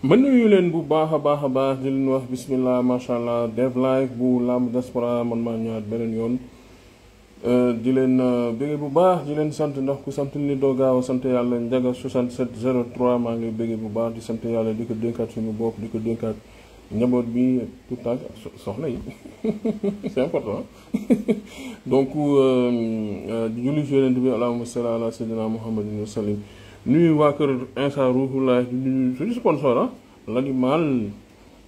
ma nuyu leen bu baax a baax di leen wax bismillah macha allah Dev Live bu Lamb Diaspora man maa ñëwaat beneen yoon di leen bëgge bu baax di leen sant ndax ku sant ni doo gaaw a sant yàlla njaga 6703 maa ngi bëgge bu baax di sant yàlla di ko dénkaat suñu bopp di ko dénkaat njaboot bi tout temps ak soxna yi c'est important donc di julli ci yonent bi allahumma salli ala sayyidina muhammadin wa sallim nuyu waa kër Insa Ruhullah di nuyu suñu sponsor l'animal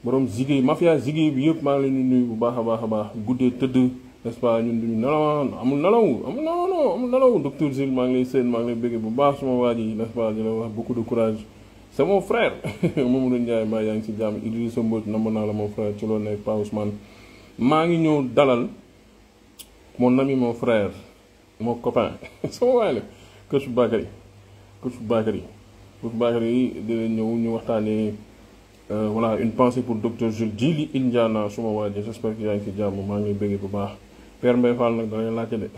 borom zigéey mafia zigéey bi yëpp maa ngi leen di nuyu bu baax a baax guddee tëdd n'est-ce pas ñun duñu nelaw amul nelaw docteur Gilles maa ngi lay seen maa ngi lay bëgg bu baax suma waa ji n'est-ce pas di la wax beaucoup de courage c'est mon frère Mamadou Ndiaye mbaa yaa ngi ci jàmm Idrissa Mbodj namm naa la mon frère ci loolu nekk Pa Ousmane maa ngi ñëw dalal mon ami mon frère mon copain sama waay la Coach Bakary dina ñëw ñu waxtaanee voilà une pensée pour docteur Jules Djily Indiana suma waa ji j'espère que yaa ngi ci jàmm maa ngi bëgg bu baax Père Mbaye Fall nag dangay laajte de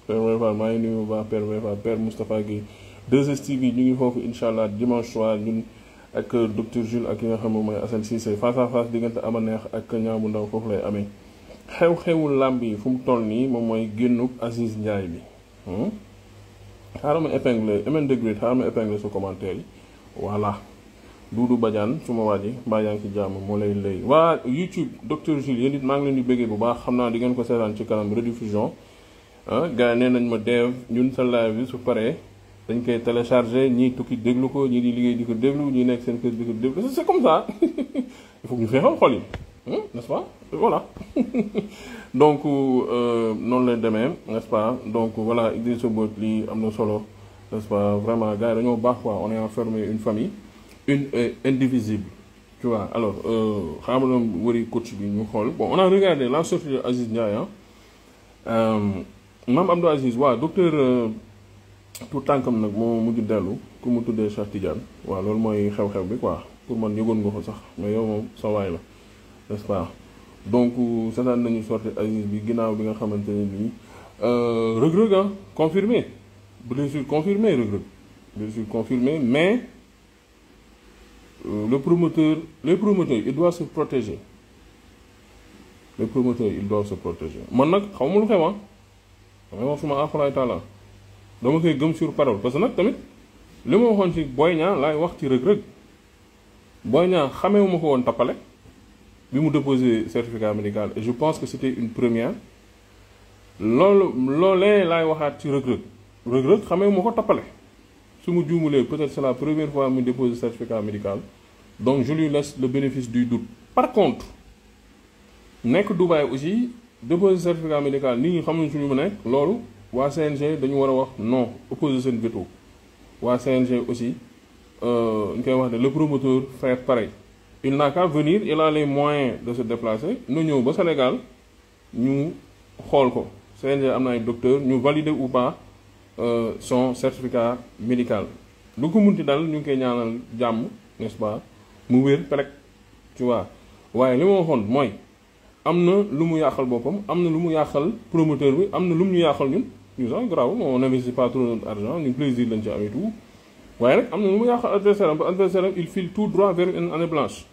Père Mbaye Fall maa ngi nuyu bu baax Père Mbaye Fall Père Moustapha Guèye 2STV ñu ngi foofu incha allah dimanche soir ñun ak docteur Jules ak ki nga xam ne mooy Assane Cissé face à face diggante ama neex ak ñaamu ndaw foofu lay amee xew-xewu làmb yi fu mu toll nii moom mooy génnub Aziz Ndiaye bi xaaral ma épingle xaaral ma épingle su commentaire yi voilà Doudou Badiane suma waa ji mbaa yaa ngi ci jàmm moo lay lay waa YouTube docteur Jules yéen it maa ngi leen di bëggee bu baax xam naa di ngeen ko seetaan ci kanam rediffusion gars yi nee nañ ma Dev ñun sa live bi su paree dañ koy télécharger ñii tukki déglu ko ñii di liggéey di ko déglu ñii nekk seen kër di ko déglu c'est comme ça il faut que ñu feexal xol yi n'est-ce pas voilà donc noonu lay demee n'est-ce pas donc voilà Idrissa Mbodj lii am na solo n'est-ce pas vraiment gars yi dañoo baax quoi on est enfermé une famille une indivisible tu vois alors xam nga wari coach bi ñu xool bon on a regardé la sortie de Aziz Ndiaye Mame Abdou Aziz waaw docteur tout tànkam nag moo mujj dellu ku mu tuddee Cheikh Tidiane waaw loolu mooy xew-xew bi quoi pour man yëgoon nga ko sax mais yow moom sa waay la n'est-ce pas donc seetaan nañu sorti Aziz bi ginnaaw bi nga xamante ne nii Reug confirmé blessure confirmé Reug blessure confirmé mais les promoteurs ils doivent se protéger man nag xaw ma lu xew damay wax suma afalaay taala dama koy gëm sur parole parce que nag tamit li ma waxoon ci Boy Niang laay wax ci Reug Boy Niang xamewuma ko woon tappale bi mu déposé certificat médical et je pense que c'était une première loolee laay waxaat ci Reug xamewuma ko tappale su mu juumulee peut-être c'est la première fois mu déposé certificat médical donc je lui laisse le bénéfice du doute par contre nekk Dubaï aussi déposé certificat médical nit ñi xamuñ suñu mu nekk loolu waa CNG dañu war a wax non opposé seen veto waa CNG aussi ñu koy wax ne le promoteur fait pareil il n'a qu'à venir il a les moyens de se déplacer nu ñëw ba Sénégal ñu xool ko CNG am na ay docteur ñu valider ou pas son certificat médical lu ko munti dal ñu ngi koy ñaanal jàmm n'est-ce pas mu wér pelek tu vois waaye li ma waxoon mooy am na lu mu yàqal boppam am na lu mu yàqal promoteur bi am na lu mu ñu yàqal ñun ñu sax grave on n'investit pas trop d'argent ñu plaisir lañ ci am et tout waaye nag am na lu mu yàqal adversaire am ba adversaire am il file tout droit vers une année blanche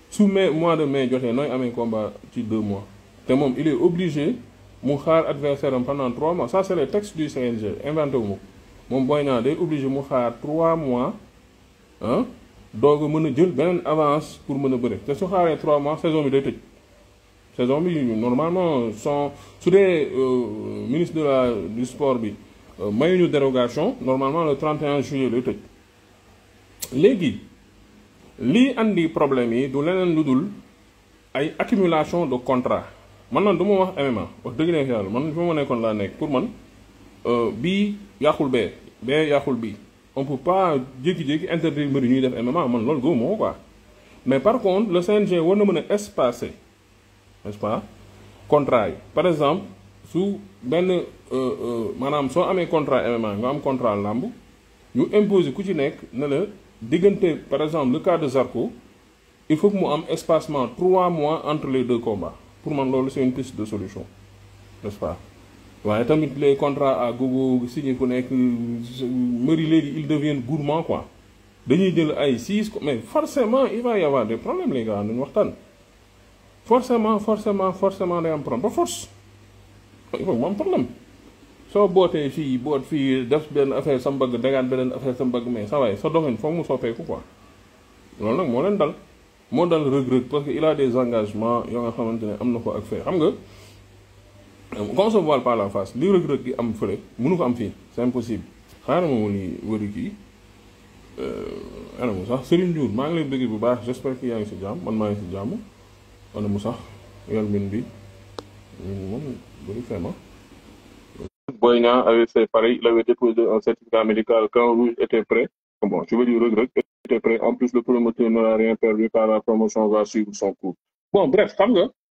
su mois de mai jotee nooy amee combat ci 2 mois te moom il est obligé mu xaar adversaire am pendant 3 mois ça c'est les textes du CNG inventé wu ma ko moom Boy Niang day obligé mu xaar 3 mois doog a mën a jël beneen avance pour mën a bëre te su xaaree 3 mois saison bi day tëj saison bi normalement su dee ministre du sport bi mayuñu dérogation normalement le 31 juillet lay tëj léegi lii andi problème yi du leneen lu dul ay accumulation de contrat man nag du ma wax MMA wax dëgg neex yàlla man fi ma nekkoon laa nekk pour man bii yàqul bee yàqul bii on peut pas jékki-jékki interdire mbir ñuy def MMA man loolu gëmuma ko quoi mais par contre le CNG war na mën a espacer n'est-ce pas contrat yi par exemple su benn maanaam soo amee contrat MMA nga am contrat làmb ñu imposer ku ci nekk ne la diggante par exemple le cas de Zarko il faut que mu am espacement 3 mois entre les 2 combats pour man loolu c'est une piste de solution n'est-ce pas waaye tamit les contrats à gogo signé ku nekk mëri léegi ils deviennent gourmands quoi dañuy jël ay 6 mais forcément il va y avoir des problèmes les gars nañu waxtaan forcément day am problème ba force il faut mu am problème soo bootee fii boot fii def benn affaire sa mbagg dagaan beneen affaire sa mbagg mais sa waay sa doxin foog mu soppeeku quoi loolu nag moo leen dal moo dal Reug parce que il a des engagements yoo nga xamante ne am na ko ak fee xam nga qu'on se voile pas la face li Reug gi am fële mënu ko am fii c'est impossible xaaral ma wëri kii anamu sax Serigne Ndiour maa ngi lay bëgg bu baax j'espère que yaa ngi si jàmm man maa ngi si jàmm anamu sax yal min bi moom bëri vraiment Boy Niang avait fait pareil, il avait déposé un certificat médical quand Rouge était prêt. Bon, je veux dire, Reug était prêt. En plus, le promoteur n'aura rien perdu car la promotion va suivre son cours. Bon, bref,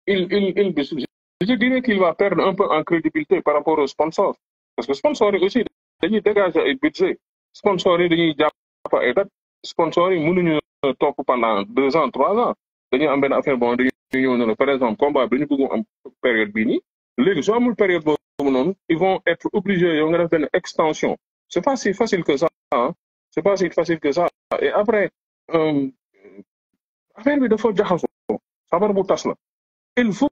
je dirais qu'il va perdre un peu en crédibilité par rapport aux sponsors. Parce que sponsors aussi, dañuy dégager ay budget. Sponsors dañuy jàpp ay date. Sponsors mënuñu topp pendant 2 ans, 3 ans. Dañuy am benn affaire bon dañuy ñëw ne la par exemple combat bi ñu bëgg am période bii nii. Léegi soo amul période boobu ils vont être obligés yow nga def benn extension. C'est pas si facile que ça, hein. C'est pas si facile que ça. Et après affaire bi dafa jaxasoo. Sabar bu tas la. Il faut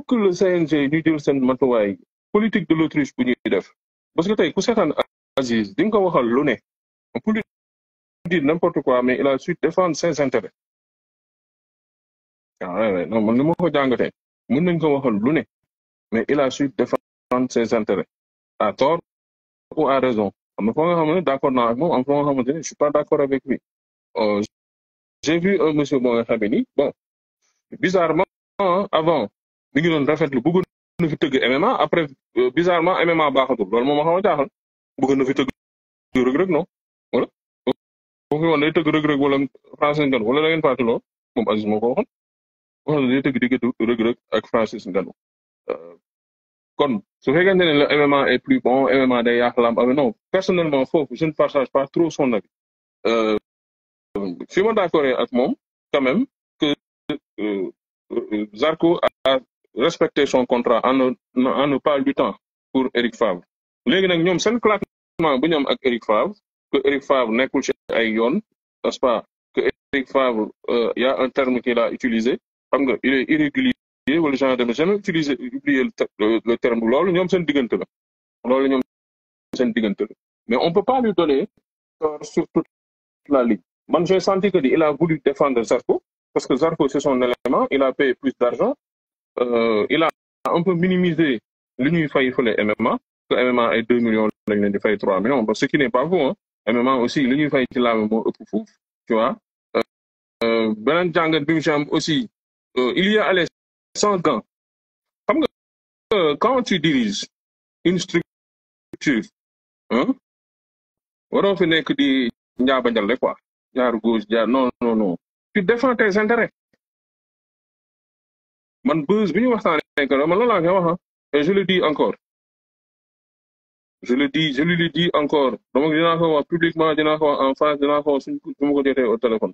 que le CNG ñu jël seen matuwaay politique de l'autruche bu ñuy def. Parce que tey ku seetaan Aziz di nga ko waxal lu ne. On peut lui dire n'importe quoi mais il a su défendre ses intérêts. Ouais, non man li ma ko jàngatee mën nañ ko waxal lu ne mais il a su défendre ses intérêts à tort ou à raison. Am na foo nga xam ne d'accord naa ak moom am foo nga xamante ne je suis pas d'accord avec lui. J'ai vu un monsieur boo nga xam ne nii bon bizarrement avant mi ngi doon rafetlu bëggoon na fi tëgg MMA après bizarrement MMA baaxatul loolu moom ma xaw a jaaxal bëggoon na fi tëgg Reug non wala boo ko woon day tëgg Reug wala Francis Ngannou wala da ngeen fàtte lool moom Aziz moo ko waxoon wax na day tëgg diggante Reug ak Francis Ngannou kon su fekkente ne le MMA est plus bon MMA day yàq lamb non personnellement foofu je ne partage pas trop son avis fi ma d'accord ak moom quand même que Zarko a respecté son contrat en ne pas luttant pour Eric Favre léegi nag ñoom seen classement bu ñu am ak Eric Favre que Eric Favre nekkul ci ay yoon n'est-ce pas que Eric Favre y a un terme qu'il a utilisé xam nga il est irrégulier wala genre de jamais oublié le terme loolu ñoom seen diggante la loolu ñoom seen diggante la mais on peut pas lui donner sur toute la ligue man j'ai senti que il a voulu défendre Zarko parce que Zarko c'est son élément il a payé plus d'argent il a un peu minimisé li ñuy fay fële MMA que MMA ay 2 millions lañ leen di fay 3 millions ce qui n'est pas bon hein MMA aussi li ñuy fay ci laabe moo ëpp fuuf tu vois beneen jàngat bi mu ci am aussi il y a allé sans gants xam nga quand tu diriges une structure hein waroo fi nekk di njaabanjal rek quoi jaar gauche jaar non tu défends tes intérêts man buzz bi ñu waxtaanee que man loolu laa koy wax et je le dis encore je lui le dis encore donc dinaa ko wax publiquement dinaa ko wax en face dinaa ko wax su ma ko jotee au téléphone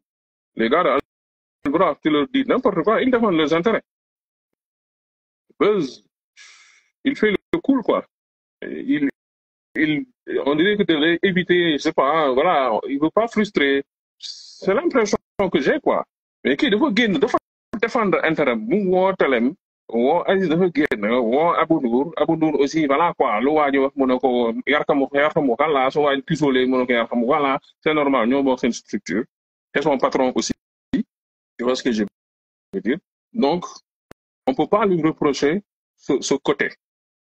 les gars de bref tu leur dis n'importe quoi ils défendent leurs intérêts buzz il fait le cool quoi on dirait que de éviter je sais pas voilà il veut pas frustrer c'est l'impression que j'ai quoi mais kii dafa génn dafa défendre intérêt mu woo telem woo Aziz dafa génn woo Abou Ndour aussi voilà quoi lu waa ji wax mu ne ko yarkamu voilà su waa ji kisoolee mu ne ko yarkamu voilà c'est normal ñoo bokk seen structure et son patron aussi tu vois ce que je veux dire donc on peut pas lui reprocher ce côté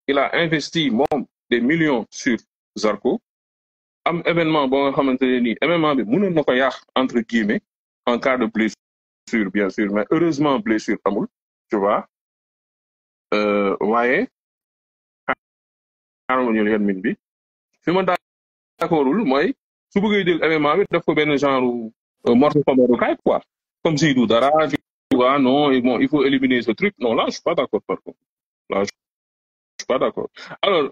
il a investi moom des millions sur Zarko am événement boo nga xamante ne nii MMA bi mënoon na ko yàq entre guillemets en cas de blessure bien sûr mais heureusement blessure amul tu vois waaye xaaral ma ñëw yan min bi fi ma d'accordul mooy su bëggee jël MMA bi def ko benn genre morceau famerukaay quoi comme si du dara tu vois non bon il faut éliminer ce truc non là je suis pas d'accord par contre là je suis pas d'accord alors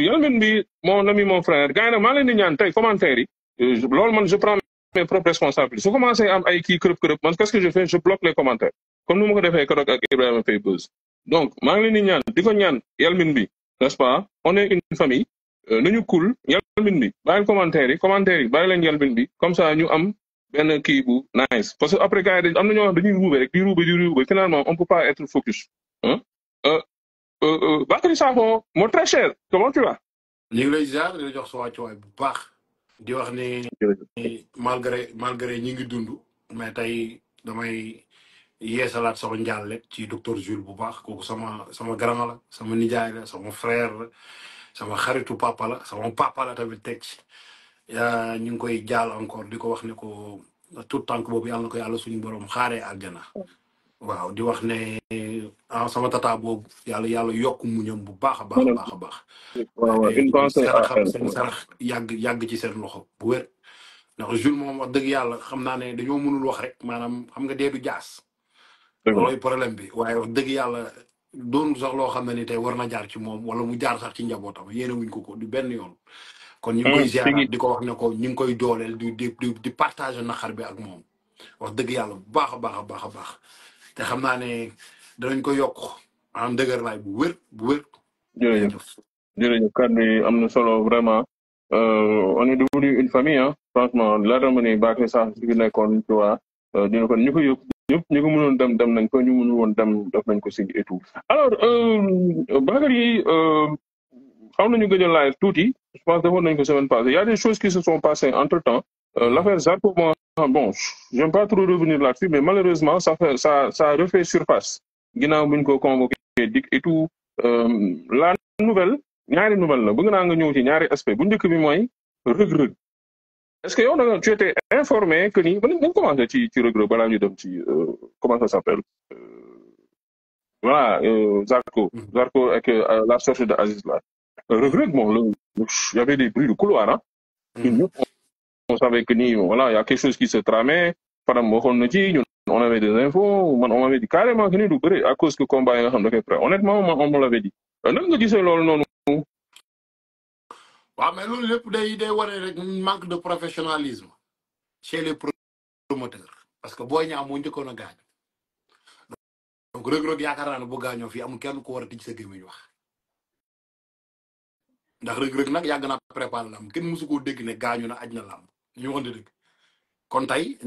yan min bi mon ami mon frère gars yi nag maa leen di ñaan tey commentaire yi loolu man je prends mes propres responsabilités su commencé am ay kii kërëb man qu'est-ce que je fais je bloque les commentaires comme ni ma ko defee keroog ak Ibrahima Faye Buzz donc maa ngi leen di ñaan di ko ñaan Yelmin bi n'est-ce pas on est une famille nañu cool yalbin bi bàyyil commentaire yi bàyyi leen yalbin bi comme ça ñu am benn kii bu nice parce que après gars yi am na ñoo xam dañuy ruube rek di ruube finalement on peut pas être focus hein. Bakary Sakho mon très cher comment tu vas. ñu ngi lay ziar di la jox sa wàccuwaay bu baax di wax ni malgré ñi ngi dund mais tey damay yeesalaat sama njàlle ci docteur Jules bu baax kooku sama grand la sama nijaay la sama frère la sama xaritu papa la sama papa la tamit teg ci ñu ngi koy jaal encore di ko wax ne ko tout tànk boobu yàlla na ko yàlla suñu borom xaaree àjjana waaw di wax ne sama tata boobu yàlla yokk muñam bu baax a baax a baax a baax waaw une pensée à elle seen sarax yàgg ci seen loxo bu wér ndax Jules moom wax dëgg yàlla xam naa ne dañoo mënul wax rek maanaam xam nga deedu jaas loolooy problème bi waaye wax dëgg yàlla doon sax loo xam ne ni tey war na jaar ci moom wala mu jaar sax ci njabootam yéene wuñ ko du benn yoon kon ñu ngi koy ziaraat di ko wax ne ko ñu ngi koy dooleel di partager naqar bi ak moom wax dëgg yàlla bu baax a baax a baax a baax te xam naa ne danañ ko yokk en dëgër laay bu wér jërëjëf kàddu yi am na solo vraiment on est devenu une famille hein franchement la dama ne Bakary Sakho si fi nekkoon tu vois dina ko ñu ko yëpp ñëpp ñu ko mënoon dem nañ ko ñu mënul woon dem def nañ ko si et tout alors Bakary xaw nañu gëj a live tuuti je pense defoon nañ ko semaine passée il y a des choses qui se sont passées entre temps l'affaire Zarko bon j'aime pas trop revenir là-dessus mais malheureusement ça refait surface ginnaaw buñ ko convoqué dik et tout la nouvelle ñaari nouvelle la bëgg naa nga ñëw ci ñaari aspect bu njëkk bi mooy rëg-rëg est-ce que yow da nga tu étais informé que ni nañ commencé ci rëg-rëg balaa ñu dem ci comment ça s'appelle voilà Zarko ak la sortie de Aziz là rëg-rëg bon il y avait des bruits de couloir hein on savait que ni voilà il y a quelque chose qui se tramait Fadam waxoon na ci ñun on avait des infos man on m'avait dit carrément que ni du bëri à cause que combat yi nga xam da koy prêt honnêtement on me l'avait dit nan nga gisee loolu noonu. waaw mais loolu lépp day wane rek manque de professionnalisme chez les promoteurs parce que Boy Niang moo njëkkoon a gaañ donc rëg-rëg yaakaar naa ne bu gaañoo fii amul kenn ko war a tij sa gémmiñ wax ndax rëg-rëg nag yàgg naa préparé lamb kenn mësu koo dégg ne gaañu na aj na lamb ñu waxante dëgg kon tey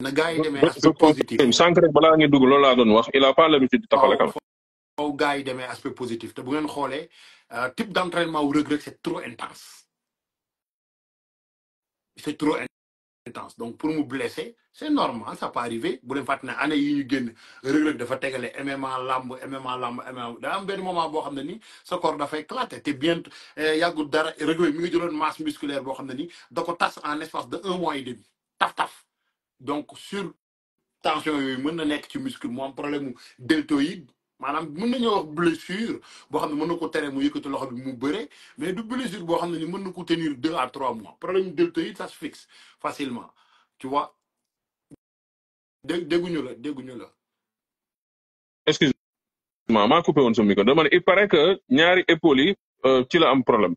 na gars yi demee aspect positif sànq rek balaa ngeen dugg loolu laa doon wax il a pas l'habitude di taxale kam faw gars yi demee aspect positif te bu ngeen xoolee type d'entraînement wu rëg-rëg c'est trop intense donc pour mu blesser c'est normal ça peut arriver bu leen fàtte ne année yi ñu génn rëg-rëg dafa tegale MMA lamb da am benn moment boo xam ne ni sa corps dafay éclater te bien yàggul dara rëg-rëg mi ngi jëloon masse musculaire boo xam ne ni da ko tas en espace de 1 mois et demi taf donc sur tension yooyu mën na nekk ci muscle mu am problème mu deltoïde maanaam mën nañoo wax blessure boo xam ne mën na ko tere mu yëkkati loxo bi mu bëre mais du blessure boo xam ne ni mën na ko tenir 2 à 3 mois problème deltoïde ça se fixe facilement tu vois dégguñu la excuse-moi maa coupé woon sa micro dama ne il paraît que ñaari épaules yi ci la am problème.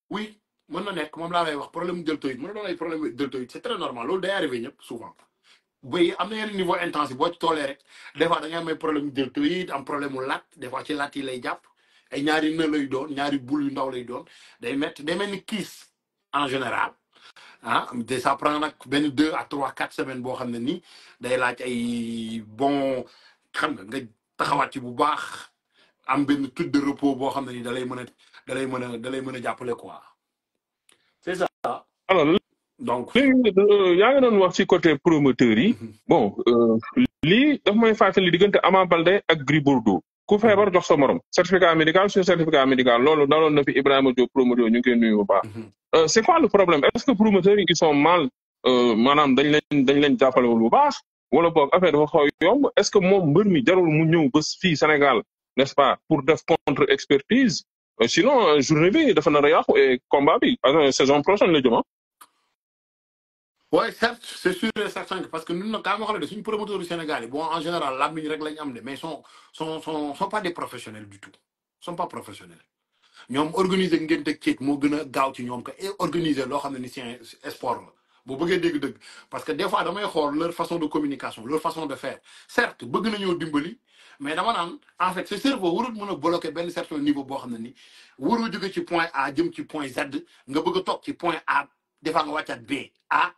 oui mën na nekk moom laa lay wax problème deltoïde mën na doon ay problème deltoïde c'est très normal loolu day arrivé ñëpp souvent bay am na yenn niveau intense boo ci toolee rek des fois da ngay am ay problème deltoïde am problème mu lat des fois ci lat yi lay jàpp ay ñaari në lay doon ñaari bul yu ndaw lay doon day mel ni kiis en général de ça prend nag benn 2 à 3 4 semaines boo xam ne nii day laaj ay bon xam nga taxawaat ci bu baax am benn truc de repos boo xam ne ni da lay mën a jàppale quoi c'est ça. alors donc yaa ngi doon wax ci côté promoteur yi bon lii daf may fàttali diggante Ama Baldé ak Gris Bordeaux ku feebar jox sa morom certificat médical sur certificat médical loolu daloon na fi Ibrahima Diop promoteur ñu ngi koy nuyu bu baax. C'est quoi le problème est-ce que promoteurs yi ils sont mal maanaam dañ leen jàppalewul bu baax wala boog affaire dafa xaw yomb est-ce que moom mbër mi jarul mu ñëw ba fii Sénégal n'est-ce pas pour def contre expertise sinon journée bi dafa nar a yàqu et combat bi saison prochaine la jëm. Ouais, certes, c'est sûr et certain parce que nous, quand même, les promoteurs du Sénégal, bon, en général, la mine règle, mais sont pas des professionnels du tout. Sont pas professionnels. Ñom organiser ngeen tek ci mo gëna gaaw ci ñom ko organiser lo xamné ni c'est sport la bu bëggé dégg parce que des fois damay xol leur façon de communication leur façon de faire certes bëgg nañu dimbali mais dama naan en fait ce cerveau warul mën a bloquer benn certain niveau boo xam ne ni waroo jóge ci point A jëm ci point Z nga bëgg a toog ci point A defaa nga wàccaat B A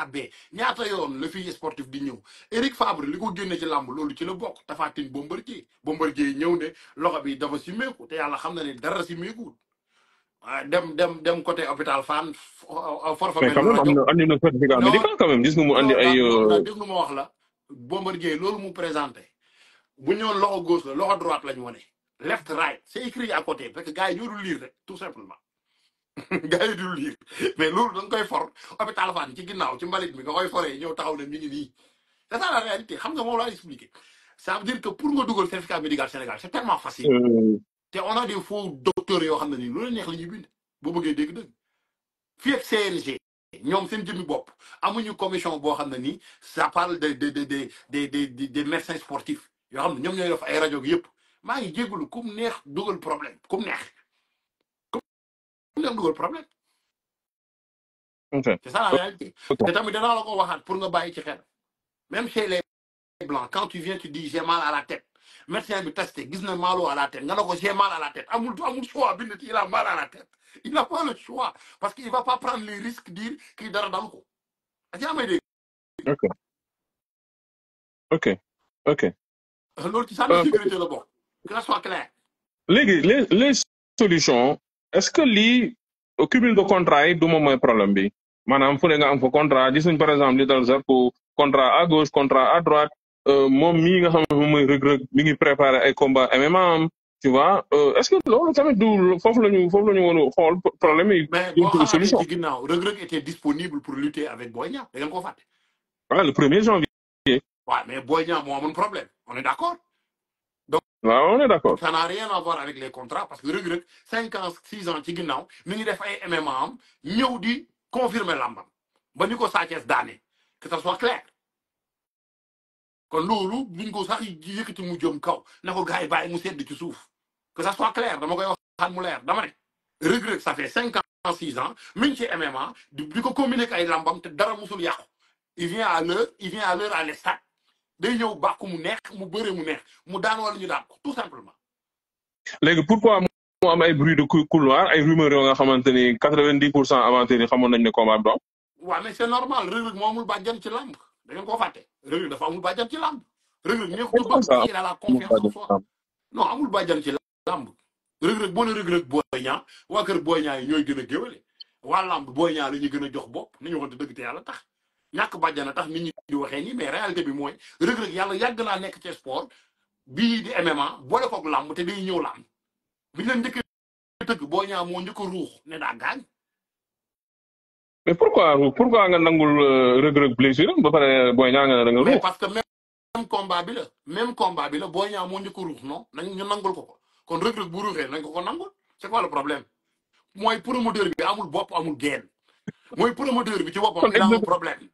B ñaata yoon la fii sportif di ñëw Eric Fabre li ko génne ci làmb loolu ci la bokk Tapha Tine Bombardier ñëw ne loxo bi dafa simeeku te yàlla xam na ne dara simeekuwul dem côté hôpital Fann for fa mais quand benn même rajo andi na certificat médical quand même gis nga mu andi ay. déglu ma wax la Bombardier loolu mu présenté bu ñëwoon loxo gauche la loxo droite lañu wane left right c'est écrit à côté parce que gars yi ñoo dul lire rek tout simplement gars yi dul lire mais loolu da nga koy for hôpital Fann ci ginnaaw ci mbalit mi nga koy foree ñëw taxaw ne mi ngi nii c'est ça la réalité xam nga moom laa expliqué ça veut dire que pour nga dugal certificat médical Sénégal c'est tellement facile te on a des faux docteurs yoo xam ne nii lu la neex la ñuy bind boo bëggee dégg-dëgg fii ak CNG ñoom seen jëmmi bopp amuñu commission boo xam ne nii ça parle des médecins sportifs yoo xam ne ñoom ñooy def ay rajo gi yëpp maa ngi jégalu ku mu neex dugal problème ku mu neex dugal problème. ok c'est ça la réalité. te tamit danaa la ko waxaat pour nga bàyyi ci xel même chez les blancs quand tu viens tu dis j'ai mal à la tête médecin bi testé gis na malo à la tête nga ne ko j'ai mal à la tête amul choix bind il a mal à la tête il n'a pas le choix parce qu'il va pas prendre les risques dire kii dara dal ko yaa may dégg. ok. loolu ci sànni sécurité la bokk que ça soit clair. léegi les solutions est-ce que lii cumul de contrat yi du moom mooy problème bi maanaam fu ne nga am fa contrat gis nañ par exemple li dal sax pour contrat à gauche contrat à droite moom mii nga xam ne moom mooy Reug Reug mi ngi préparé ay combat MMA am tu vois est-ce que loolu tamit du foofu la ñu woon xool problème yi. mais boo xalaatee ci ginnaaw Reug Reug était disponible pour lutter avec Boy Niang da ngeen koo fàtte. waaw le 1er janvier. waaw mais Boy Niang moo amoon problème on est d'accord. waaw on est d'accord. ça n'a rien à voir avec les contrats parce que Reug Reug 5 ans 6 ans ci ginnaaw mi ngi def ay MMA am ñëw di confirmer lambam ba ni ko Sa Thiès daane que ça soit clair kon loolu buñ ko sax yëkkati mu jëm kaw na ko gars yi bàyyi mu sedd ci suuf que ça soit clair dama koy waxaat mu leer dama ne Reug Reug ça fait 5 ans 6 ans mi ngi ci MMA di ko communiquer ay lambam te dara musul yàqu il vient à l'heure à l'estade day ñëw bàkku mu neex mu bëre mu neex mu daan wala ñu daan ko tout simplement. léegi pourquoi mu am ay bruit de couloir ay rumeurs yoo nga xamante ni 90% amateurs yi xamoon nañ ne combat bi doom. waaw mais c'est normal Reug Reug moo amul bàjjan ci lamb da ngeen koo fàtte Reug Reug dafa amul bàjjan ci lamb Reug Reug ñëw ko bëgg il a la confiance en soi non amul bàjjan ci lamb Reug Reug boo ne Reug Reug Boy Niang waa kër Boy Niang yi ñooy gën a géwale waa lamb Boy Niang la ñuy gën a jox bopp nañu waxante dëgg te yàlla tax ñàkk bàjjan a tax nit ñi di waxee nii mais réalité bi mooy Reug Reug yàlla yàgg naa nekk ci sport bii di MMA boole koog lamb te day ñëw lamb bi ñu leen njëkk tëgg Boy Niang moo njëkk a ruux ne daa gaañ. mais pourquoi nga nangul Reug Reug blessure ba pare Boy Niang nga ne da nga ruux. mais parce que même combat bi la Boy Niang moo njëkk a ruux non nañ ñu nangul ko kon Reug Reug bu ruuxee nañ ko nangul c'est quoi le problème mooy promoteur bi amul bopp amul geen mooy promoteur bi ci boppam il a un problème.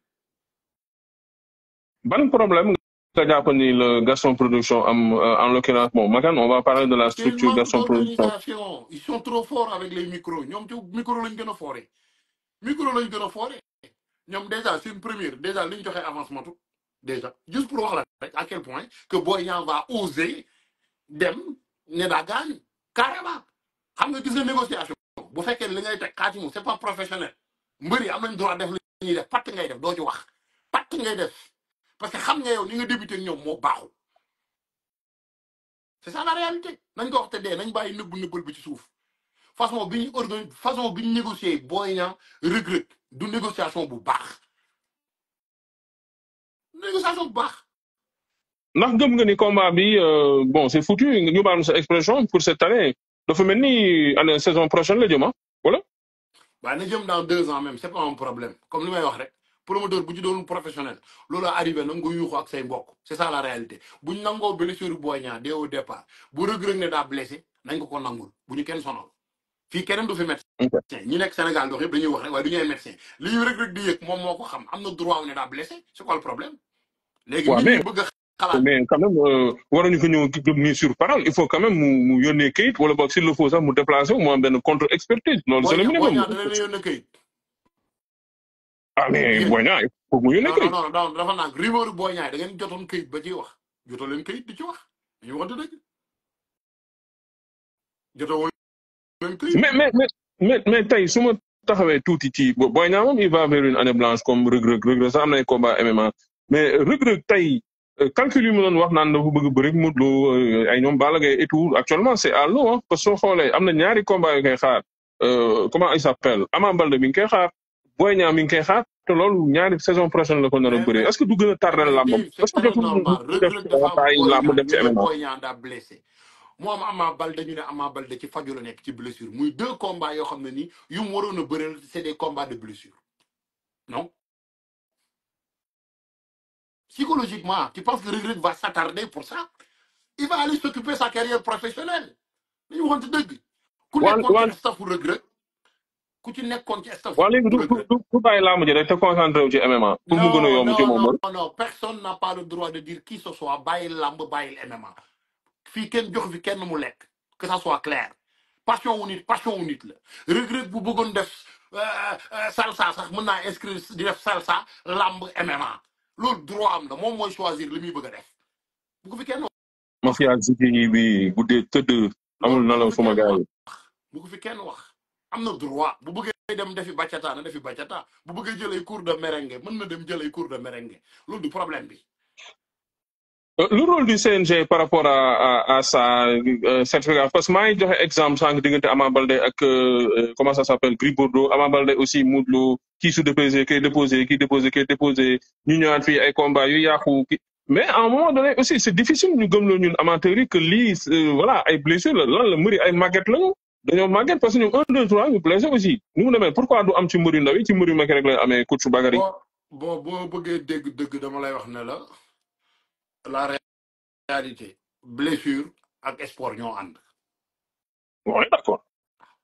ban problème nga jàpp ni le Gaston Production am en l'occurrence bon Makan on va parler de la structure Gaston Production. Ils sont trop forts avec les micros ñoom ci micro lañ gën a foree ñoom déjà c'est une première déjà li ñu joxe avancement tout déjà juste pour wax la rek à quel point que Boy Niang va oser dem ne daa gaañu carrément xam nga gis nga négociation bu fekkee li ngay teg xaati moom c'est pas professionnel mbër yi am nañ droit def li ñuy def patt ngay def doo ci wax patt ngay def parce que xam nga yow ni nga débuté ak ñoom moo baaxul c'est ça la réalité nañ ko wax te dee nañ bàyyi nëbbal bi ci suuf façon bi ñu organiser façon bi ñu négocier Boy Niang Reug Reug du négociation bu baax ndax gëm nga ni combat bi bon c'est foutu ñu baal sa expression pour cette année dafa mel ni année saison prochaine la jëm wala. waaw na jëm dans 2 ans même c'est pas un problème comme li may wax rek promoteur bu ci doon professionnel loolu arrivé na nga yuuxu ak say mbokk c'est ça la réalité bu ñu nangoo blessure Boy Niang dès au départ bu Reug Reug ne daa blessé nañ ko nangul bu ñu kenn sonal fii keneen du fi médecin ñi nekk Sénégal dox yëpp dañuy wax rek waaye du ñuy médecin li ñu Reug Reug di yëg moom moo ko xam am na droit ne daa blessé c'est quoi le problème. léegi nit ñi bëgg a xalaat mais quand même waruñu ko ñëw gëm nii sur parole il faut quand même mu yónnee kayit wala boog s'il le faut sax mu déplacé wu mu am benn contre expertise loolu c'est le minimum. Boy Niang dana yónnee kayit. ah mais Boy Niang il faut mu yónnee kayit. non dafa naan rumeur Boy Niang da ngeen jotoon kayit ba ciy wax jotoo leen kayit di ci wax ñu waxante dëgg jotoo leen këyit. mais tey su ma taxawee tuuti ci Boy Niang moom il va vers une année blanche comme Reug Reug sax am na ay combat MMA mais Reug Reug tey calcul yi mu doon wax naan dafa bëgg a bëri Modou Lo ay ñoom Balla Gaye et tout actuellement c'est à l'eau hein parce que soo xoolee am na ñaari combat yu koy xaar comment il s'appelle Ama Baldé mi ngi koy xaar Boy Niang mi ngi koy xaar te loolu ñaari saison prochaine la ko nar a bëree est-ce que du gën a tardel làmbam Dave, c'est est-ce que très jotul mu normal. Reug def Reug dafa am bàyyi Boy làmb Niang dem ci ñu ne MMA. Boy Niang daa blessé moom Ama Baldé ñu ne Ama Baldé ci faju la nekk ci blessure muy 2 combats yoo xam ne nii yu mu waroon a bëreel c'est des combats de blessure non psychologiquement tu penses que Reug Reug va s'attarder pour ça il va aller s'occuper de sa carrière professionnelle dañu waxante dëgg ku nekkoon ci staffu Reug Reug ku ci nekkoon ci staffu waa léegi Reug Reug du bàyyi làmb ji rek te concentré wu ci MMA pour mu gën a yomb ci moom non personne n'a pas le droit de dire qui ce soit bàyyil làmb bàyyil MMA fii kenn jox fi kenn mu lekk que ça soit clair passion wu nit la Reug Reug bu bëggoon def salsa sax mën naa inscrire di def salsa làmb MMA loolu droit am la moom mooy choisir li muy bëgg a def bu ko fi kenn wax. mafia zigi bi guddee tëdd amul na la suma gars yi bu ko fi kenn wax am na droit bu bëggee dem defi bachata na defi bachata bu bëggee jël ay cours de merengue mën na dem jël ay cours de merengue loolu du problème bi. Le rôle du CNG par rapport à ça certificat parce que maa ngi joxe exemple sànq diggante Ama Baldé ak comment ça s'appelle Gris Bordeaux Ama Baldé aussi Modou Lô kii su déposé kii déposé ñu ñëwaat fii ay combat yu yàqu mais à un moment donné aussi c'est difficile ñu gëmloo ñun amateurs yi que lii voilà ay blessures la lan la mbëri ay màgget lañu dañoo màgget parce que ñoom 1 2 3 ñu blessé aussi nu mu demee pourquoi du am ci mbëri ndaw yi ci mbëri mag rek lay amee coach Bakary. boo bëggee dégg dëgg dama lay wax ne la réalité blessure ak sport ñoo ànd. oui d'accord.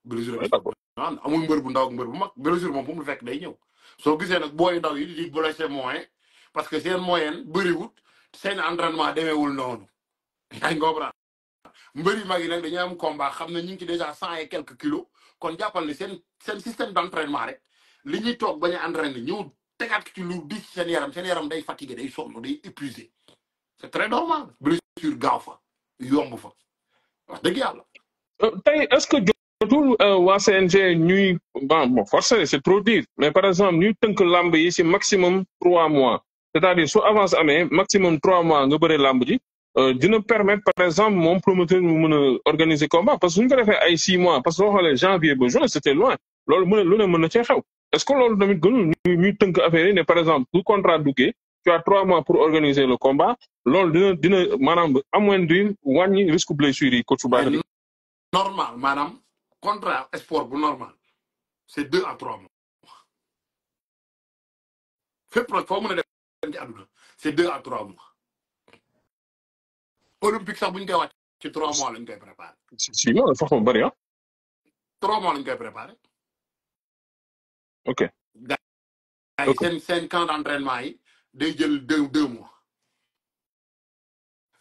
blessure ak sport ñoo ànd amul mbër bu ndaw ak mbër bu mag blessure moom fu mu fekk day ñëw soo gisee nag booy ndaw yi di blessé moyen parce que seen moyenne bëriwut seen entraînement demeewul noonu yaa ngi comprendre mbër yu mag yi nag dañuy am combat xam ne ñu ngi ci déjà 100 et quelques kilos kon jàppal ni seen système d'entraînement rek li ñuy toog bañ a entraîné ñëw tegaat ci lu di seen yaram day fatigué day sonn day épuisé c'est très normal blessure gaaw fa yomb fa wax dëgg yàlla. tey est-ce que jotul waa CNG ñuy bon forcé c'est trop dire mais par exemple ñuy tënk lamb yi ci maximum 3 mois c'est-à-dire su avance amee maximum 3 mois nga bëre lamb ji dina permettre par exemple moom promoteur mu mën a organiser combat parce que suñu ko defee ay 6 mois parce que soo xoolee janvier ba juin c'était loin loolu lu ne mën na cee xew est-ce que loolu tamit gënul ñuy tënk affaire yi ne par exemple bu contrat duggee tu as 3 mois pour organiser le combat loolu dina maanaam amoindrir wàññi risque blessure yi coach Bakary. normal maanaam contrat sport bu normal c'est 2 à 3 mois fépp nag foo mën a dem ci àdduna c'est 2 à 3 mois olympique sax bu ñu koy wàcc ci 3 mois lañ koy préparer. 6 mois dafa xaw a bëri 3 mois lañ koy préparer. ok. seen camp d'entraînement yi day jël 2 mois.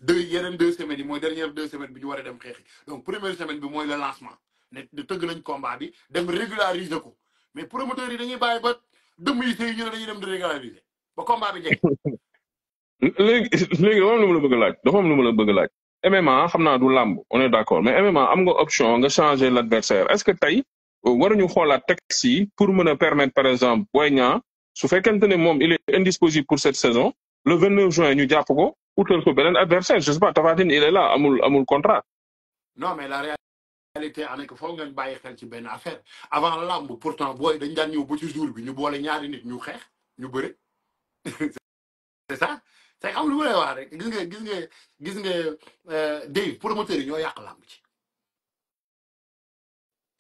yeneen 2 semaines yi mooy dernière 2 semaines bi ñu war a dem xeexi donc première semaine bi mooy le lancement ne tëgg nañ combat bi dem régulariser ko mais promoteurs yi dañuy bàyyi ba dëmm yi sëy ñu ne dañuy dem di régulariser ba combat bi jege. léegi dafa am lu ma la bëgg a laaj dafa am lu ma la bëgg a laaj MMA xam naa du làmb on est d'accord mais MMA am nga option nga changer l'adversaire est-ce que tey waruñu xoolaat texte yi pour mën a permettre par exemple Boy Niang su fekkente ne moom il est indisponible pour cette saison le 29 juin ñu jàpp ko utal ko beneen adversaire je sais pas Tapha Tine il est là amul contrat. non mais la réalité en est que foog ngeen bàyyi xel ci benn affaire avant lamb pourtant booy dañ daan ñëw ba ci jour bi ñu boole ñaari nit ñu xeex ñu bëre c'est ça c'est xam lu ma lay wax rek gis nga Dave promoteurs yi ñoo yàq lamb ci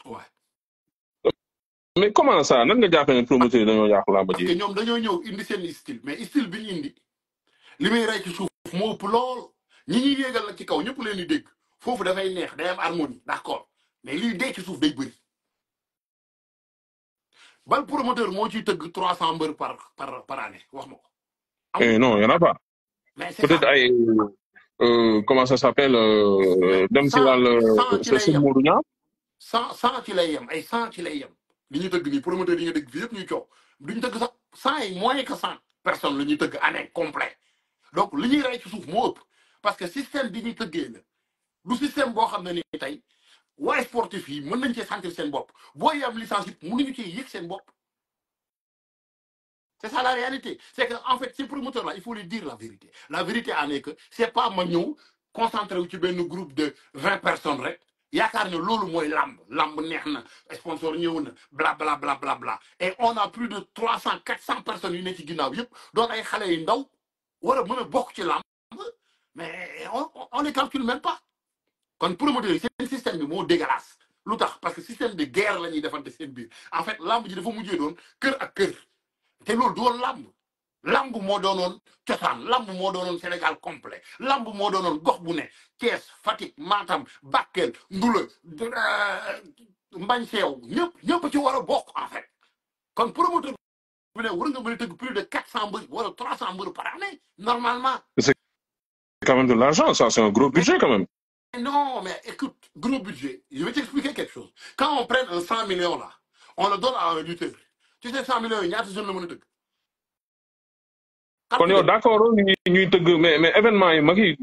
waaw. mais comment ça nan nga jàppee ne promoteurs yi dañoo yàq lamb ji. parce que ñoom dañoo ñëw indi seen style mais style bi ñu indi li muy rey ci suuf moo ëpp lool ñi ñuy yéegal la ci kaw ñëpp leen di dégg foofu dafay neex day am harmonie d'accord mais liy dee ci suuf day bëri bal promoteur moo ciy tëgg 300 mbër par année wax ma ko. non y en a pas. mais c'est peut-être ay comment ça s'appelle dem ci wàll sëñ Modou Niang 100 ci lay yem ay 100 ci lay yem li ñuy tëgg nii promoteur yi nga dégg fii yëpp ñuy coow duñu tëgg sax 100 yi moins que 100 personnes la ñuy tëgg année complet donc li ñuy rey ci suuf moo ëpp parce que système bi ñuy tëggee la du système boo xam ne ni tey waaye sportif yi mën nañ cee sentir seen bopp booy am licence it mënuñu cee yëg seen bopp. C'est ça la réalité. C'est que en fait, ces promoteurs-là, il faut lui dire la vérité. La vérité en est que c'est pas ma ñëw concentré wu ci benn groupe de 20 personnes rek yaakaar ne loolu mooy lamb neex na sponsor ñëw na bla bla bla bla bla et on a plus de 300 400 personnes yu ne ci ginnaaw yëpp doon ay xale yu ndaw war a mën a bokk ci lamb mais on les calcule même pas. kon promoteur yi seen système bi moo dégueulasse lu tax parce que système de guerre la ñuy defante seen biir en fait lamb ji dafa mujjee doon kër ak kër. te loolu du woon lamb moo doonoon cosaan lamb moo doonoon Sénégal complet lamb moo doonoon gox bu ne Thiès Fatick Matam Bakel Ndula Mbañ Seew ñëpp ci war a bokk en fait kon promoteur bi ne war nga mën a tëgg plus de 400 mbër wala 300 mbër par année normalement. C'est quand même de l'argent, ça, c'est un gros budget quand même. Non, mais écoute, gros budget, je vais t'expliquer quelque chose. Quand on prend un 100 millions là, on le donne à un lutteur. Tu sais 100 millions yi ñaata jeune la mën a tëgg. kon yow d'accord ñuy tëgg mais événement yi mag yi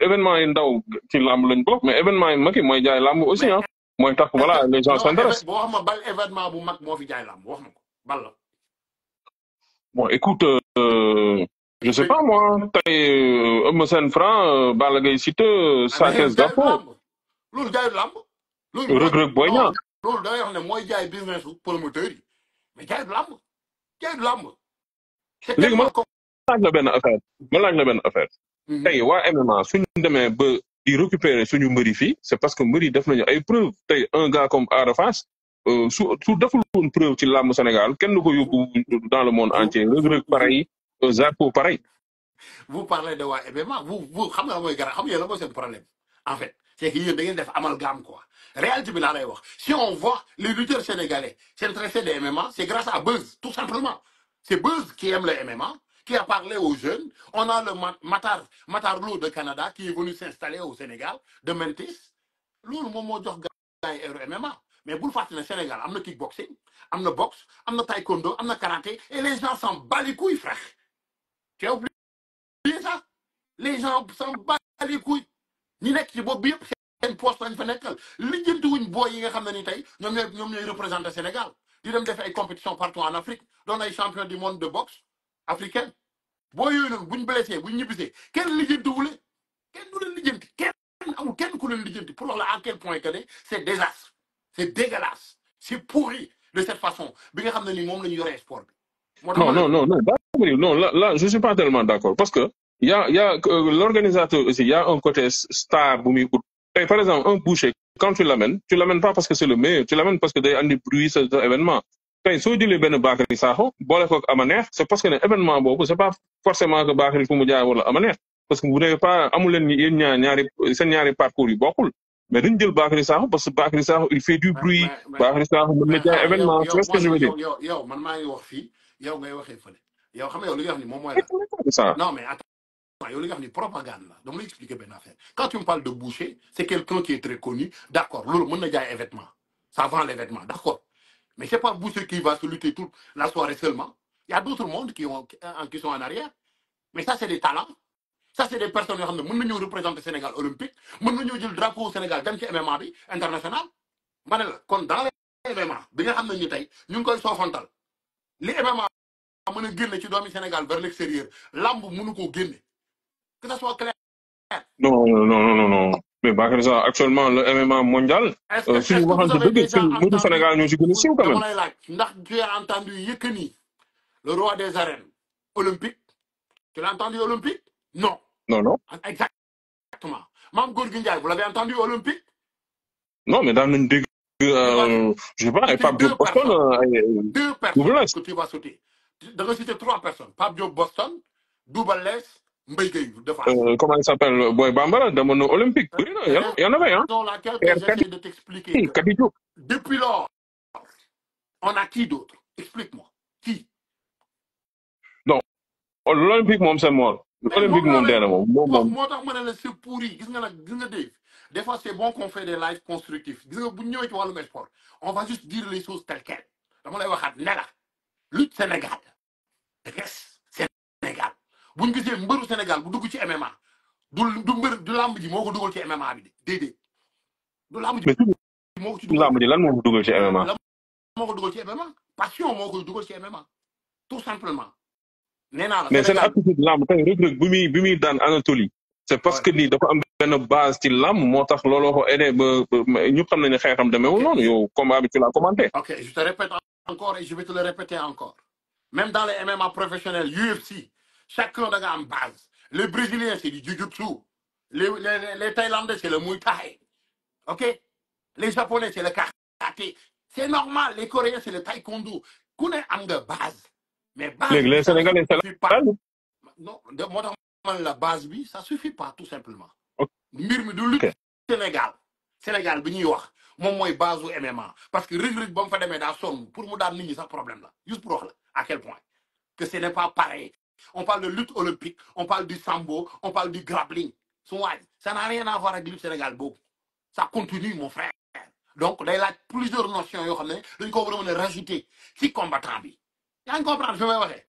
événement yi ndaw ci lamb lañ bokk mais événement yi mag yi mooy jaay lamb aussi ah mooy tax voilà les gens s'intéressent. boo wax ma bal événement bu mag moo fi jaay lamb wax ma ko bal la. Bon écoute je sais pas moi tey Eumeu Sène Franc Balla Gaye Siteu Sa Thiès Gakpo loolu jaayul lamb. Reug Reug Boy Niang loolu da ngay wax ne mooy jaay business u promoteur yi mais jaayul lamb léegi ma laaj la benn affaire tey waa MMA suñu demee ba di récupérer suñu mbëri fii c'est parce que mbëri def nañu ay preuve tey un gars comme Ada Fass su deful woon preuve ci làmb Sénégal kenn du ko yóbbu dans le monde entier Reug Reug pareil Zarko pareil. Vous parlez de waa MMA vous xam nga la mooy gara xam nga la mooy seen problème en fait c'est que yéen da ngeen def amalgame quoi réalité bi laa lay wax si on voit les lutteurs sénégalais s'intéresser des MMA c'est grâce à Buzz tout simplement c'est Buzz qui aime le MMA qui a parlé aux jeunes on a le Matar Lo de Canada qui est venu s'installer au Sénégal de Memphis loolu moom moo jox gars yi MMA mais bul fàtte ne Sénégal am na kickboxing am na boxe am na taekwondo am na karaté et les gens s'en battent les couilles frère tu as oublié ça les gens s'en battent les couilles ñi nekk ci bopp bi yëpp seen poste lañ fa nekkal lijjanti wuñ booy yi nga xam ne ni tey ñoom ñooy représenter Sénégal di dem def ay compétition partout en Afrique doon ay champion du monde de boxe africaine boo yooyu noonu buñ blessé buñ ñibbisee kenn lijjantiwule kenn du leen lijjanti kenn amul kenn ku leen lijjanti pour la à quel point que ne c'est désastre c'est dégueulasse c'est pourri de cette façon bi nga xam ne ni moom la ñu yoree sport bi. non là je suis pas tellement d'accord parce que y a l'organisateur aussi y a un côté star bu muy ut tey par exemple un boucher quand tu l'amènes pas parce que c'est le meilleur tu l'amènes parce que day andi bruit sa événement tey soo jëlee benn Bakary Sakho boole ko ak ama neex c'est parce que ne événement boobu c'est pas forcément que Bakary fu mu jaay wala ama neex parce que vous n'avez pas amul leen yéen ñaari parcours yu bokkul mais dañu jël Bakary Sakho parce que Bakary Sakho il fait du bruit Bakary Sakho mën na jaay événement c'est ce que je veux dire. yow man maa ngi wax fii yow ngay waxee fële yow xam nga yow li nga wax ni moom mooy la non mais attends yow li nga wax ni propagande la dama lay expliquer benn affaire quand tu me parles de boucher c'est quelqu'un qui est très connu d'accord loolu mën na jaay événement ça vend l'événement d'accord mais c'est pas boucher qui va se lutter toute la soirée seulement il y a d'autres mondes qui sont en arrière mais ça c'est des talents ça c'est des personnes yoo xam ne mën nañoo représenter Sénégal olympique mën nañoo jël drapeau Sénégal dem ci MMA bi international ma ne la kon dans les MMA bi nga xam ne ni tey ñu ngi koy soofantal li MMA mën a génne ci doomi Sénégal vers l'extérieur lamb mënu koo génne que ça soit clair. non mais Bakary Sakho actuellement le MMA mondial. suñu waxante dëgg suñu Sénégal ñoo ci gën a siiw quand même. dama lay laaj ndax tu as entendu Yékini le roi des arènes olympique tu l'as entendu olympique non. Exactement Mame Gorgui Ndiaye vous l'avez entendu olympique. non mais daan nañu dégg je sais pas ay Pape Diop Boston deux personnes que tu vas sauter da nga citer 3 personnes Pape Diop Boston Double Less Mbaye Gueye de Fass. Comment il s'appelle Boy Bambara demoon na olympique. y en avait hein. dans laquelle j'essaie de t'expliquer que depuis lors on a qui d'autre explique-moi qui. non l'olympique moom c'est mort. olympique moom dee na moom moo tax ma ne la c'est pourri gis nga nag gis nga Dave des fois c'est bon qu'on fait des lives constructifs gis nga bu ñëwee ci wàllum sport on va juste dire les choses telles quelles dama lay waxaat ne la lutte Sénégal reste Sénégal bu ñu gisee mbëru Sénégal bu dugg ci MMA du lamb ji moo ko dugal ci MMA bi de déedéet du lamb ji mais moo ko ci tout dugal làmb ji lan moo ko dugal ci MMA. la moo ko dugal ci MMA passion moo koy dugal ci MMA tout simplement nee naa la mais seen Sénégal attitude làmb tey Reug Reug bi muy daan Anatoly c'est parce ouais que ni dafa am benn base ci làmb moo tax looloo ko aidé ba ñu xam nañu xeexam demeewul ok noonu yow combat bi tu l'as commenté. ok je te répète encore et je vais te le répéter encore même dans les MMA professionnels UFC chacun da nga am base les Brésiliens c'est du jiu-jitsu les Thaïlandais c'est le Muay Thai ok les Japonais c'est le karaté c'est normal les Coréens c'est le taekwondo ku ne am nga base mais base léegi bi les ça ne Sénégalais suffit pas non moo tax man la base bi ça suffit pas tout simplement mbir mi du lutte ok Sénégal bi ñuy wax moom mooy base u MMA parce que Reug Reug ba mu fa demee daa sonn pour mu daan nit ñi sax problème la juste pour wax la à quel point que ce n'est pas pareil on parle de lutte olympique on parle du sambo on parle du grappling su waay ça n'a rien à voir avec lutte Sénégal boobu ça continue mon frère donc day laaj plusieurs notions yoo xam ne dañ ko war a mën a rajouter ci combattant bi yaa ngi comprendre fi may waxee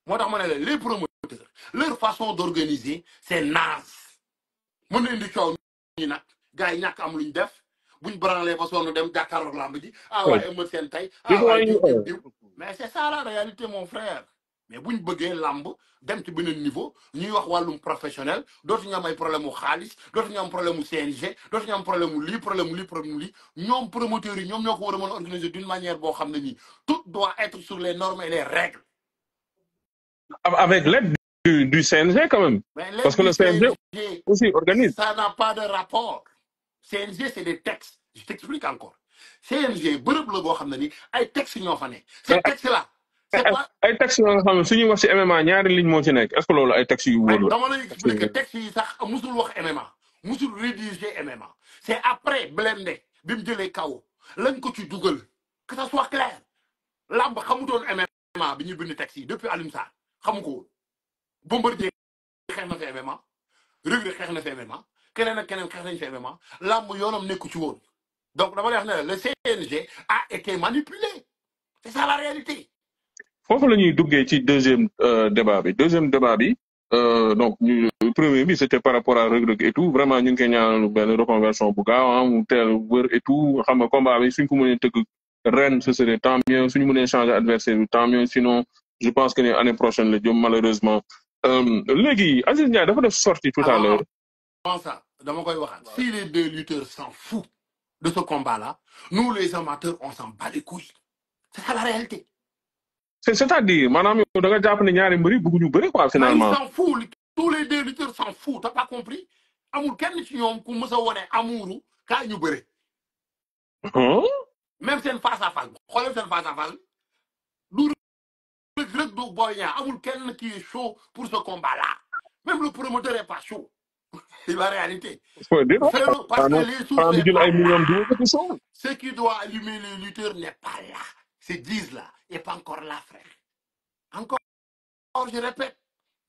moo tax ma ne la les promoteurs leur façon d'organiser c'est naze mën na indi coow ñi nag gars yi ñàkk am luñ def buñ branlé ba sonn dem jàkkaarloog lamb ji ah waaye Eumeu Sène tey ah waaye diw mais c'est ça la réalité mon frère mais buñ bëggee lamb dem ci beneen niveau ñuy wax wàllum professionnel dootuñu am ay problème mu xaalis dootuñu am problème mu CNG dootuñu am problème mu lii problème mu lii problème mu lii ñoom promoteurs yi ñoom ñoo ko war a mën a organiser d'une manière boo xam ne nii tout doit être sur les normes et les règles. avec l'aide du CNG quand même. Mais parce que le CNG aussi organise. Ça n'a pas de rapport. CNG c'est des textes je t'explique encore CNG bërëb la boo xam ne ni ay textes ñoo fa nekk. ces textes là c'est pas ay textes yoo nga xam ne suñuy wax ci MMA ñaari ligne moo ci nekk est-ce que loolu ay textes yu wóor la. dama lay expliquer textes yi sax musul wax MMA musul rédiger MMA c'est après Blindé bi mu jëlee kaw lañ ko ci dugal que ça soit clair lamb xamutoon MMA bi ñu bind textes yi depuis Alioune Sarr xamu ko woon Bombardier xeex na fi MMA Reug Reug xeex na fi MMA keneen ak keneen xeex nañ fi MMA lamb yoonam nekku ci woon donc dama lay wax ne le CNG a été manipulé c'est ça la réalité. foofu la ñuy duggee ci deuxième débat bi donc premier bi c'était par rapport à Reug Reug et tout vraiment ñu ngi koy ñaanal benn reconversion bu gaaw mu teel wër et tout xam nga combat bi suñ ko mënee tëgg ren ce serait tant mieux suñu mënee changer adversaire bi tant mieux sinon je pense que ne année prochaine la jëm malheureusement léegi Aziz Ndiaye dafa def sortie tout à l'heure avant ça dama koy waxaat si les deux lutteurs s'en foutent de ce combat-là nous les amateurs on s'en bat les couilles c'est ça la réalité. c'est-à-dire maanaam yow da nga jàpp ne ñaari mbëri bëgguñu bëri quoi finalement. ils s'en foutent tous les deux lutteurs s'en foutent t'as pas compris amul kenn ci ñoom ku mës a wone amuuru kaa ñu bëre. même seen face à face xoolal seen face à face du Reug du Boy Niang amul kenn qui est chaud pour ce combat-là même le promoteur est pas chaud c'est la réalité. Parce que les sources n'est pas là. Ce qui doit allumer les lutteurs n'est pas là. C'est 10 là et pas encore là frère. Encore je répète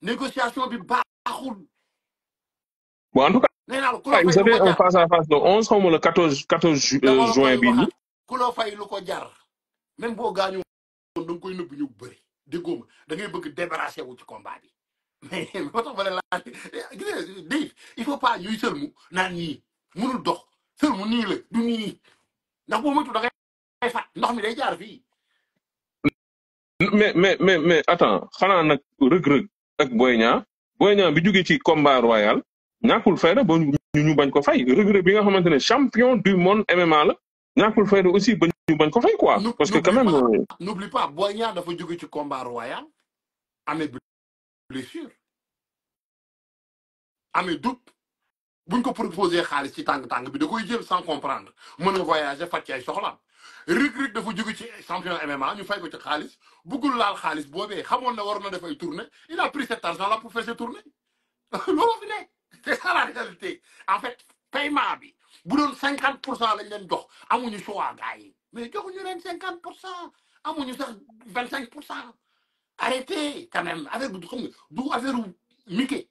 négociation bi baaxul. Bon en tout cas vous avez un face à face le 11 xaw ma le 14 juin bi nii. ku la fay lu ko jar même boo gaañoo da nga koy nëbb ñu bëri déggoo ma da ngay bëgg débarrasser wu ci combat bi mais moo tax ma ne la Dave il faut pas ñuy sëlmu naan ñii mënul dox sëlmu nii la du nii ndax boo moytu da ngay fat ndox mi day jaar fii. mais attends xanaa nag Reug Reug ak Boy Niang bi jógee ci combat royal ñàkkul fayda ba ñu bañ ko fay Reug Reug bi nga xamante ne champion du monde MMA la ñàkkul fayda aussi ba ñu bañ ko fay quoi. parce que quand même n'oublie pas Boy Niang dafa jóge ci combat royal amee blessure amee doute buñ ko proposé xaalis ci tàng-tàng bi da koy jël sans comprendre mën a voyager faj ci ay soxlaam Reug Reug dafa jóge ci champion MMA ñu fay ko ci xaalis bëggul laal xaalis boobee xamoon na war na def ay tournée il a pris cet argent là pour faire ses tournées loolu fi nekk c'est ça la réalité en fait paiement bi bu doon 50% lañ leen jox amuñu choix gars yi mais joxuñu leen 50% amuñu sax 25%. Arrêtez quand même avec du xam nga du affaire Mickey